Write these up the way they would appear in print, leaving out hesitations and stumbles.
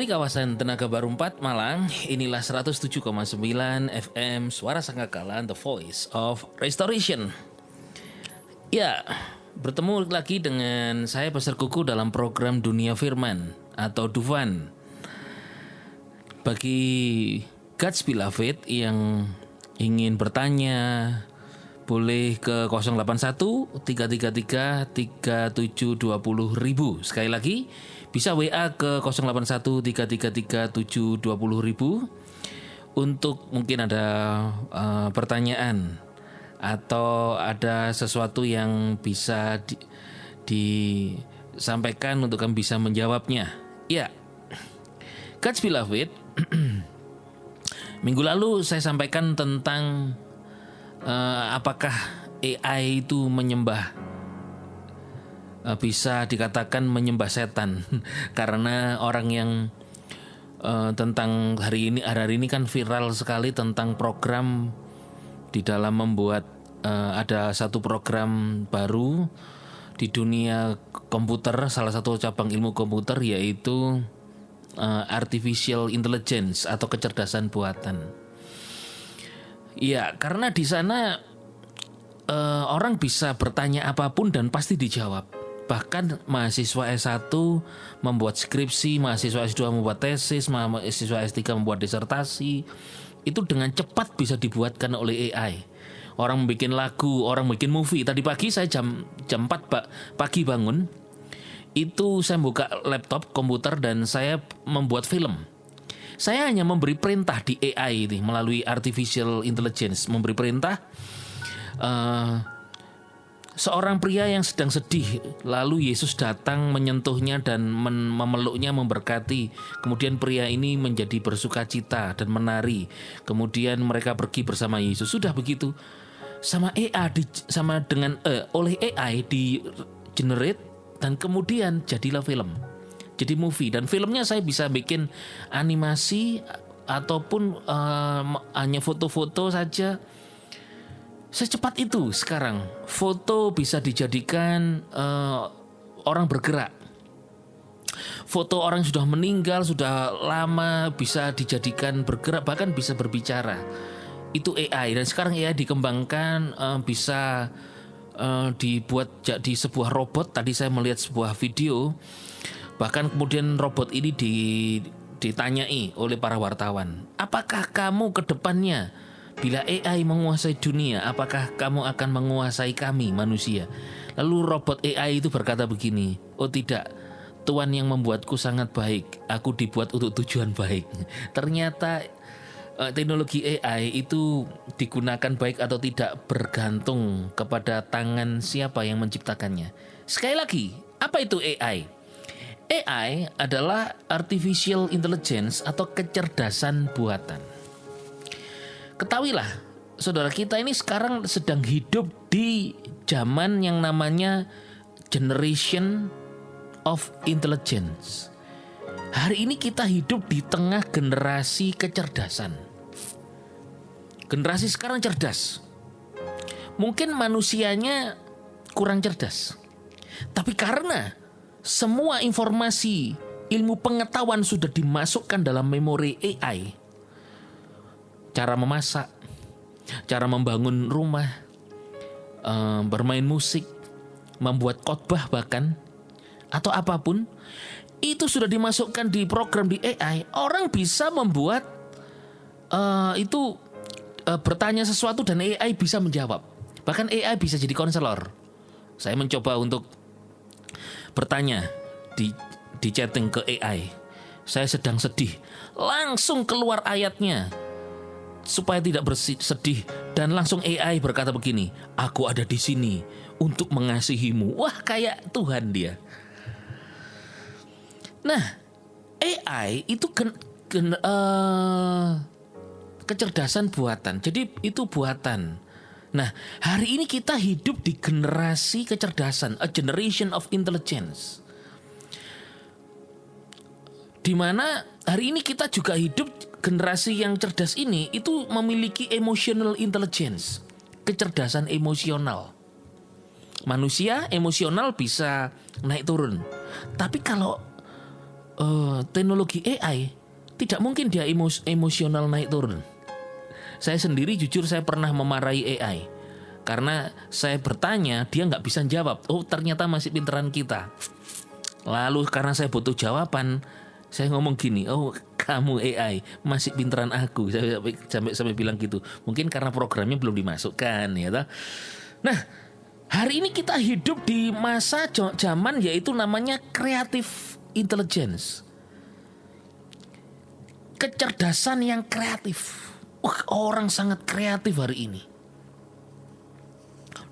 Dari kawasan Tenaga Baru 4 Malang, inilah 107,9 FM Suara Sangkakala, The Voice of Restoration. Ya, bertemu lagi dengan saya Pastor Kuku dalam program Dunia Firman atau Dufan. Bagi God's Beloved yang ingin bertanya, boleh ke 081 333 3720.000. Sekali lagi, bisa WA ke 081 333 720.000 untuk mungkin ada pertanyaan atau ada sesuatu yang bisa disampaikan untuk kami bisa menjawabnya. Ya, God's Beloved, minggu lalu saya sampaikan tentang apakah AI itu bisa dikatakan menyembah setan karena orang yang tentang hari ini kan viral sekali tentang program di dalam membuat ada satu program baru di dunia komputer, salah satu cabang ilmu komputer yaitu artificial intelligence atau kecerdasan buatan. Ya, karena di sana orang bisa bertanya apapun dan pasti dijawab. Bahkan mahasiswa S1 membuat skripsi, mahasiswa S2 membuat tesis, mahasiswa S3 membuat disertasi. Itu dengan cepat bisa dibuatkan oleh AI. Orang bikin lagu, orang bikin movie. Tadi pagi saya jam 4 pagi bangun. Itu saya buka laptop, komputer dan saya membuat film. Saya hanya memberi perintah di AI ini melalui artificial intelligence, memberi perintah seorang pria yang sedang sedih, lalu Yesus datang menyentuhnya dan memeluknya, memberkati. Kemudian pria ini menjadi bersukacita dan menari. Kemudian mereka pergi bersama Yesus. Sudah begitu, oleh AI di generate dan kemudian jadilah film. Jadi movie, dan filmnya saya bisa bikin animasi ataupun hanya foto-foto saja. Secepat itu sekarang foto bisa dijadikan orang bergerak. Foto orang sudah meninggal, sudah lama bisa dijadikan bergerak, bahkan bisa berbicara. Itu AI, dan sekarang AI dikembangkan bisa dibuat jadi sebuah robot. Tadi saya melihat sebuah video. Bahkan kemudian robot ini ditanyai oleh para wartawan, apakah kamu ke depannya bila AI menguasai dunia, apakah kamu akan menguasai kami manusia? Lalu robot AI itu berkata begini, oh tidak, Tuhan yang membuatku sangat baik, aku dibuat untuk tujuan baik. Ternyata teknologi AI itu digunakan baik atau tidak bergantung kepada tangan siapa yang menciptakannya. Sekali lagi, apa itu AI? AI adalah artificial intelligence atau kecerdasan buatan. Ketahuilah, saudara, kita ini sekarang sedang hidup di zaman yang namanya generation of intelligence. Hari ini kita hidup di tengah generasi kecerdasan. Generasi sekarang cerdas. Mungkin manusianya kurang cerdas. Tapi karena semua informasi, ilmu pengetahuan sudah dimasukkan dalam memori AI. Cara memasak, cara membangun rumah, bermain musik, membuat khotbah bahkan, atau apapun, itu sudah dimasukkan di program di AI. Orang bisa membuat bertanya sesuatu dan AI bisa menjawab. Bahkan AI bisa jadi konselor. Saya mencoba untuk bertanya di chatting ke AI, saya sedang sedih, langsung keluar ayatnya supaya tidak bersedih, dan langsung AI berkata begini, aku ada di sini untuk mengasihimu. Wah, kayak Tuhan dia. Nah, AI itu kecerdasan buatan, jadi itu buatan. Nah, hari ini kita hidup di generasi kecerdasan, a generation of intelligence. Di mana hari ini kita juga hidup generasi yang cerdas ini itu memiliki emotional intelligence, kecerdasan emosional. Manusia emosional bisa naik turun. Tapi kalau teknologi AI tidak mungkin dia emosional naik turun. Saya sendiri jujur saya pernah memarahi AI karena saya bertanya dia nggak bisa jawab. Oh ternyata masih pinteran kita. Lalu karena saya butuh jawaban, saya ngomong gini, oh kamu AI masih pinteran aku. Saya sampai bilang gitu. Mungkin karena programnya belum dimasukkan ya toh. Nah, hari ini kita hidup di masa zaman yaitu namanya creative intelligence. Kecerdasan yang kreatif. Orang sangat kreatif hari ini.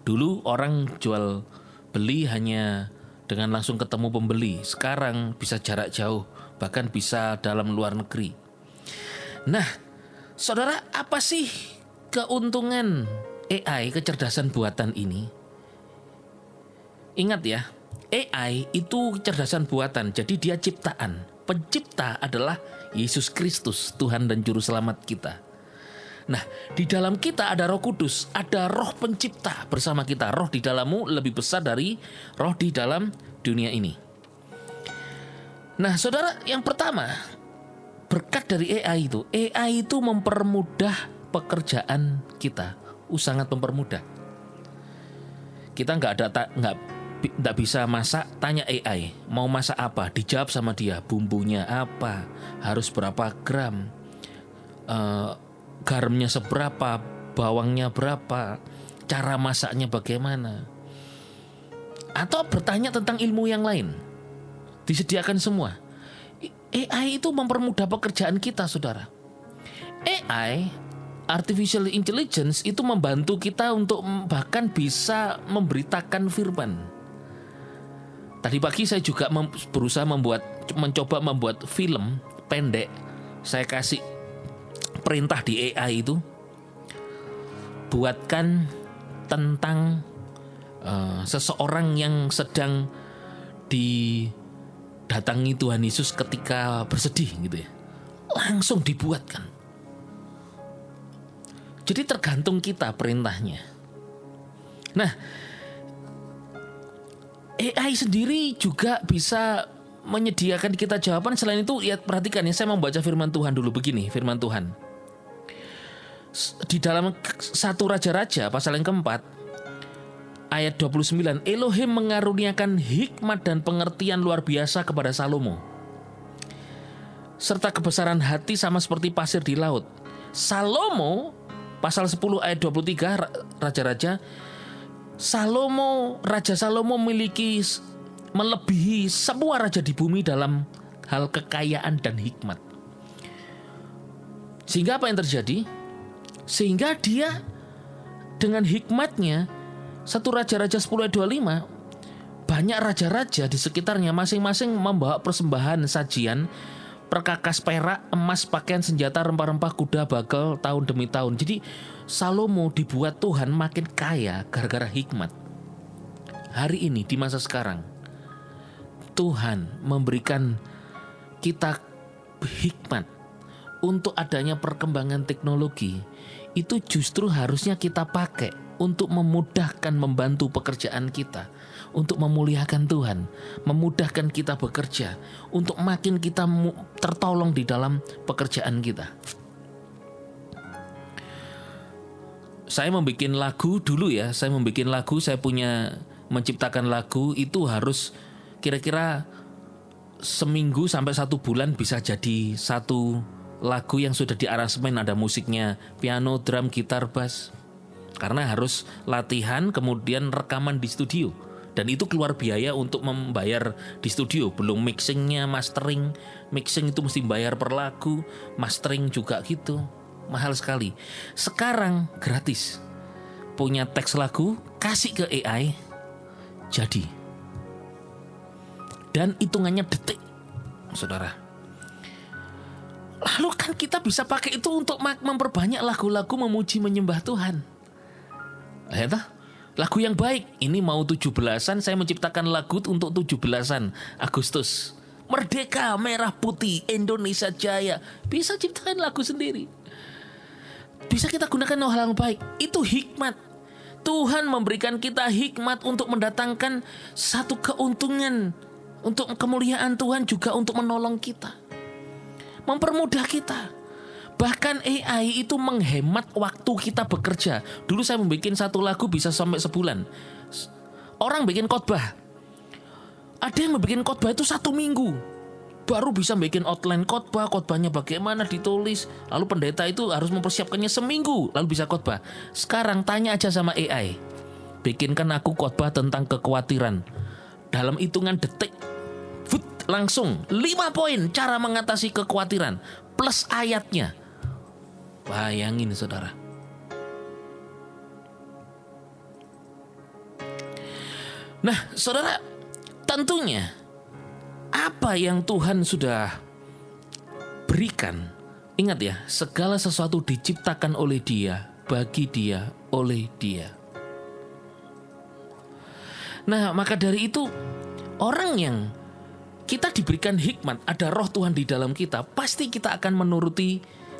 Dulu orang jual beli hanya dengan langsung ketemu pembeli. Sekarang bisa jarak jauh, bahkan bisa dalam luar negeri. Nah, saudara, apa sih keuntungan AI, kecerdasan buatan ini? Ingat ya, AI itu kecerdasan buatan, jadi dia ciptaan. Pencipta adalah Yesus Kristus, Tuhan dan Juru Selamat kita. Nah, di dalam kita ada Roh Kudus, ada Roh Pencipta bersama kita. Roh di dalammu lebih besar dari roh di dalam dunia ini. Nah, saudara, yang pertama, berkat dari AI itu mempermudah pekerjaan kita. Sangat mempermudah. Kita nggak bisa masak, tanya AI mau masak apa, dijawab sama dia, bumbunya apa, harus berapa gram, garamnya seberapa, bawangnya berapa, cara masaknya bagaimana, atau bertanya tentang ilmu yang lain, disediakan semua. AI itu mempermudah pekerjaan kita, saudara. AI, artificial intelligence, itu membantu kita untuk bahkan bisa memberitakan firman. Tadi pagi saya juga berusaha mencoba membuat film pendek. Saya kasih perintah di AI itu, buatkan tentang seseorang yang sedang didatangi Tuhan Yesus ketika bersedih gitu ya. Langsung dibuatkan. Jadi tergantung kita perintahnya. Nah, AI sendiri juga bisa menyediakan kita jawaban. Selain itu, ya perhatikan ya, saya membaca firman Tuhan dulu begini, firman Tuhan. Di dalam 1 Raja-Raja pasal yang keempat ayat 29, Elohim mengaruniakan hikmat dan pengertian luar biasa kepada Salomo, serta kebesaran hati sama seperti pasir di laut. Salomo pasal 10 ayat 23 Raja-Raja, Raja Salomo melebihi semua raja di bumi dalam hal kekayaan dan hikmat. Sehingga apa yang terjadi? Sehingga dia dengan hikmatnya, 1 Raja-Raja 10 ayat 25, banyak raja-raja di sekitarnya masing-masing membawa persembahan sajian, perkakas perak, emas, pakaian, senjata, rempah-rempah, kuda, bagel, tahun demi tahun. Jadi Salomo dibuat Tuhan makin kaya gara-gara hikmat. Hari ini di masa sekarang, Tuhan memberikan kita hikmat untuk adanya perkembangan teknologi. Itu justru harusnya kita pakai untuk memudahkan, membantu pekerjaan kita, untuk memuliakan Tuhan, memudahkan kita bekerja, untuk makin kita tertolong di dalam pekerjaan kita. Saya membuat lagu dulu ya, saya menciptakan lagu itu harus kira-kira seminggu sampai 1 bulan bisa jadi satu lagu yang sudah diaransemen, ada musiknya, piano, drum, gitar, bass. Karena harus latihan kemudian rekaman di studio. Dan itu keluar biaya untuk membayar di studio. Belum mixingnya, mastering. Mixing itu mesti bayar per lagu, mastering juga gitu. Mahal sekali. Sekarang gratis. Punya teks lagu, kasih ke AI, jadi. Dan hitungannya detik, saudara. Lalu kan kita bisa pakai itu untuk memperbanyak lagu-lagu memuji menyembah Tuhan. Ya toh? Lagu yang baik. Ini mau 17-an, saya menciptakan lagu untuk 17-an Agustus. Merdeka, merah putih, Indonesia Jaya. Bisa ciptakan lagu sendiri. Bisa kita gunakan hal yang baik. Itu hikmat. Tuhan memberikan kita hikmat untuk mendatangkan satu keuntungan untuk kemuliaan Tuhan, juga untuk menolong kita, mempermudah kita. Bahkan AI itu menghemat waktu kita bekerja. Dulu saya membuat satu lagu bisa sampai sebulan. Orang bikin khotbah, ada yang membuat khotbah itu 1 minggu baru bisa bikin outline khotbah, khotbahnya bagaimana ditulis, lalu pendeta itu harus mempersiapkannya seminggu lalu bisa khotbah. Sekarang tanya aja sama AI, bikinkan aku khotbah tentang kekhawatiran, dalam hitungan detik, langsung 5 poin cara mengatasi kekhawatiran plus ayatnya. Bayangin saudara. Nah saudara, tentunya apa yang Tuhan sudah berikan, ingat ya, segala sesuatu diciptakan oleh Dia, bagi Dia, oleh Dia. Nah maka dari itu, orang yang kita diberikan hikmat, ada roh Tuhan di dalam kita, pasti kita akan menuruti,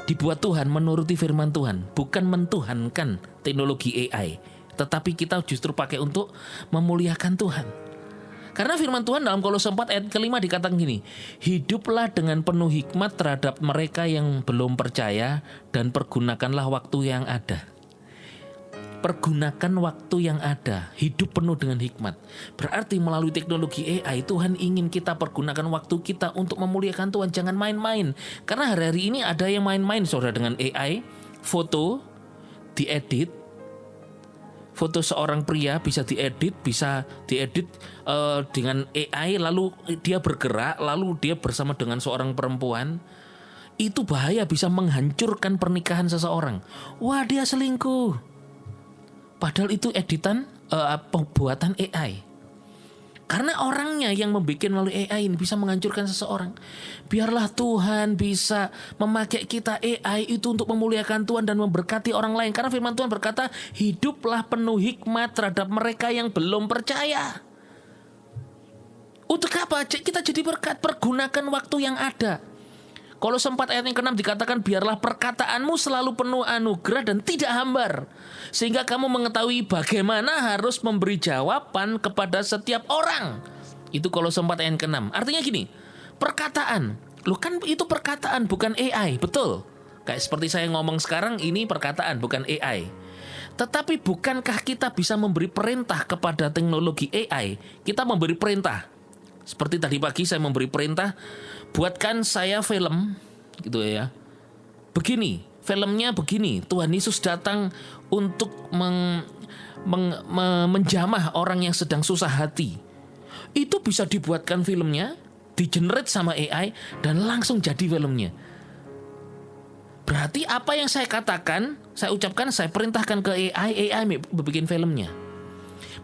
dibuat Tuhan menuruti firman Tuhan, bukan mentuhankan teknologi AI, tetapi kita justru pakai untuk memuliakan Tuhan. Karena firman Tuhan dalam Kolose 4 ayat ke-5 dikatakan gini, hiduplah dengan penuh hikmat terhadap mereka yang belum percaya, dan pergunakanlah waktu yang ada. Pergunakan waktu yang ada, hidup penuh dengan hikmat. Berarti melalui teknologi AI, Tuhan ingin kita pergunakan waktu kita untuk memuliakan Tuhan. Jangan main-main. Karena hari-hari ini ada yang main-main saudara dengan AI. Foto diedit, foto seorang pria bisa diedit dengan AI, lalu dia bergerak, lalu dia bersama dengan seorang perempuan. Itu bahaya, bisa menghancurkan pernikahan seseorang. Wah, dia selingkuh. Padahal itu editan buatan AI. Karena orangnya yang membuat melalui AI ini bisa menghancurkan seseorang. Biarlah Tuhan bisa memakai kita AI itu untuk memuliakan Tuhan dan memberkati orang lain. Karena firman Tuhan berkata, hiduplah penuh hikmat terhadap mereka yang belum percaya. Untuk apa? Kita jadi berkat, pergunakan waktu yang ada. Kolose 4 ayat yang ke-6 dikatakan, biarlah perkataanmu selalu penuh anugerah dan tidak hambar, sehingga kamu mengetahui bagaimana harus memberi jawaban kepada setiap orang. Itu Kolose 4 ayat ke-6. Artinya gini, perkataan, lu kan itu perkataan bukan AI, betul? Kayak seperti saya ngomong sekarang, ini perkataan bukan AI. Tetapi bukankah kita bisa memberi perintah kepada teknologi AI? Kita memberi perintah. Seperti tadi pagi saya memberi perintah, buatkan saya film gitu ya. Begini, filmnya begini. Tuhan Yesus datang untuk menjamah orang yang sedang susah hati. Itu bisa dibuatkan filmnya, di-generate sama AI dan langsung jadi filmnya. Berarti apa yang saya katakan, saya ucapkan, saya perintahkan ke AI bikin filmnya.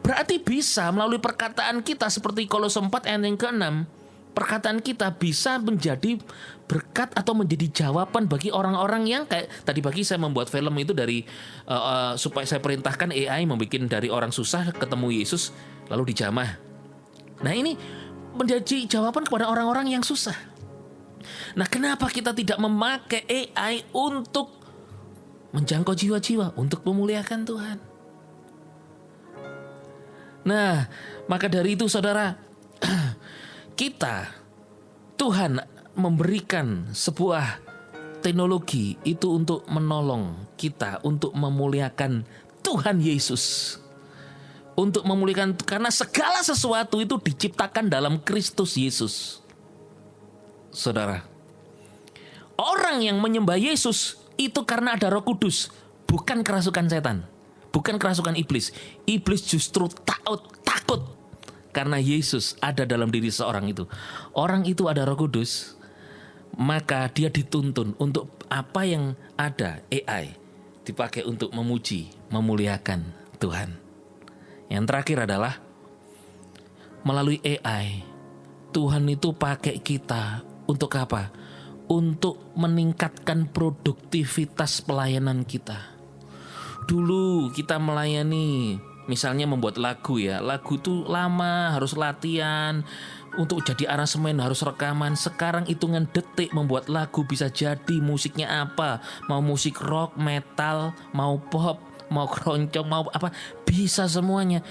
Berarti bisa melalui perkataan kita seperti Kolose 4 ayat yang ke-6, perkataan kita bisa menjadi berkat atau menjadi jawaban bagi orang-orang yang kayak tadi pagi saya membuat film itu dari supaya saya perintahkan AI membuat dari orang susah ketemu Yesus lalu dijamah. Nah ini menjadi jawaban kepada orang-orang yang susah. Nah kenapa kita tidak memakai AI untuk menjangkau jiwa-jiwa, untuk memuliakan Tuhan? Nah, maka dari itu saudara, Tuhan memberikan sebuah teknologi itu untuk menolong kita, untuk memuliakan Tuhan Yesus. Untuk memuliakan, karena segala sesuatu itu diciptakan dalam Kristus Yesus. Saudara, orang yang menyembah Yesus itu karena ada Roh Kudus, bukan kerasukan setan. Bukan kerasukan iblis. Iblis justru takut karena Yesus ada dalam diri seorang itu. Orang itu ada Roh Kudus, maka dia dituntun untuk apa yang ada AI dipakai untuk memuji, memuliakan Tuhan. Yang terakhir adalah melalui AI Tuhan itu pakai kita untuk apa? Untuk meningkatkan produktivitas pelayanan kita. Dulu kita melayani, misalnya membuat lagu ya, lagu tuh lama, harus latihan, untuk jadi aransemen harus rekaman. Sekarang hitungan detik membuat lagu bisa jadi, musiknya apa, mau musik rock, metal, mau pop, mau keroncong, mau apa, bisa semuanya.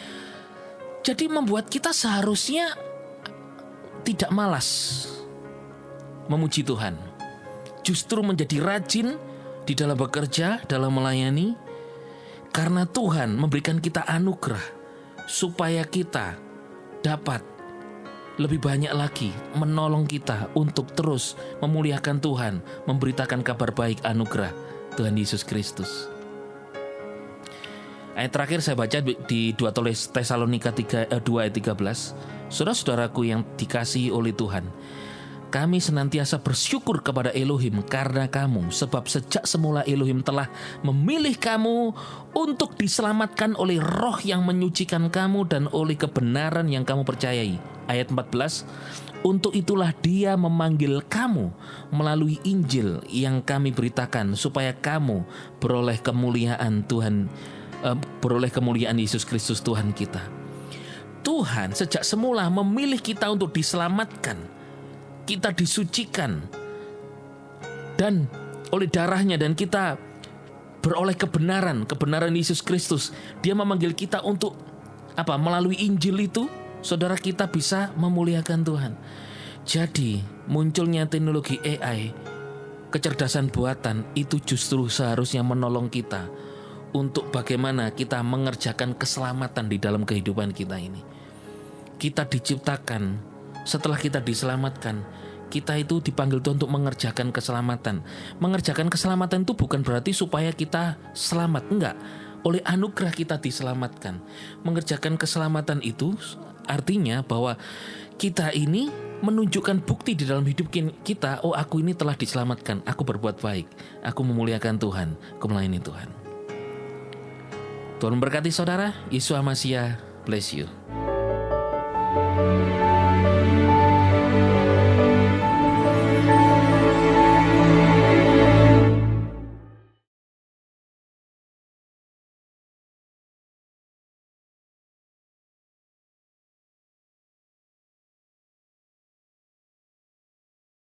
Jadi membuat kita seharusnya tidak malas memuji Tuhan, justru menjadi rajin di dalam bekerja, dalam melayani, karena Tuhan memberikan kita anugerah supaya kita dapat lebih banyak lagi menolong kita untuk terus memuliakan Tuhan, memberitakan kabar baik anugerah Tuhan Yesus Kristus. Ayat terakhir saya baca di 2 Tesalonika 2 ayat 13. Saudara-saudaraku yang dikasihi oleh Tuhan, kami senantiasa bersyukur kepada Elohim karena kamu, sebab sejak semula Elohim telah memilih kamu untuk diselamatkan oleh roh yang menyucikan kamu dan oleh kebenaran yang kamu percayai. Ayat 14, untuk itulah dia memanggil kamu melalui Injil yang kami beritakan, supaya kamu beroleh kemuliaan Tuhan, beroleh kemuliaan Yesus Kristus Tuhan kita. Tuhan sejak semula memilih kita untuk diselamatkan, kita disucikan dan oleh darahnya, dan kita beroleh kebenaran Yesus Kristus. Dia memanggil kita untuk apa? Melalui Injil itu, saudara, kita bisa memuliakan Tuhan. Jadi munculnya teknologi AI, kecerdasan buatan, itu justru seharusnya menolong kita untuk bagaimana kita mengerjakan keselamatan di dalam kehidupan kita ini. Kita diciptakan, setelah kita diselamatkan, kita itu dipanggil Tuhan untuk mengerjakan keselamatan. Mengerjakan keselamatan itu bukan berarti supaya kita selamat, enggak. Oleh anugerah kita diselamatkan. Mengerjakan keselamatan itu artinya bahwa kita ini menunjukkan bukti di dalam hidup kita, oh aku ini telah diselamatkan, aku berbuat baik, aku memuliakan Tuhan, aku melayani Tuhan. Tuhan memberkati saudara. Yesus Masiah bless you.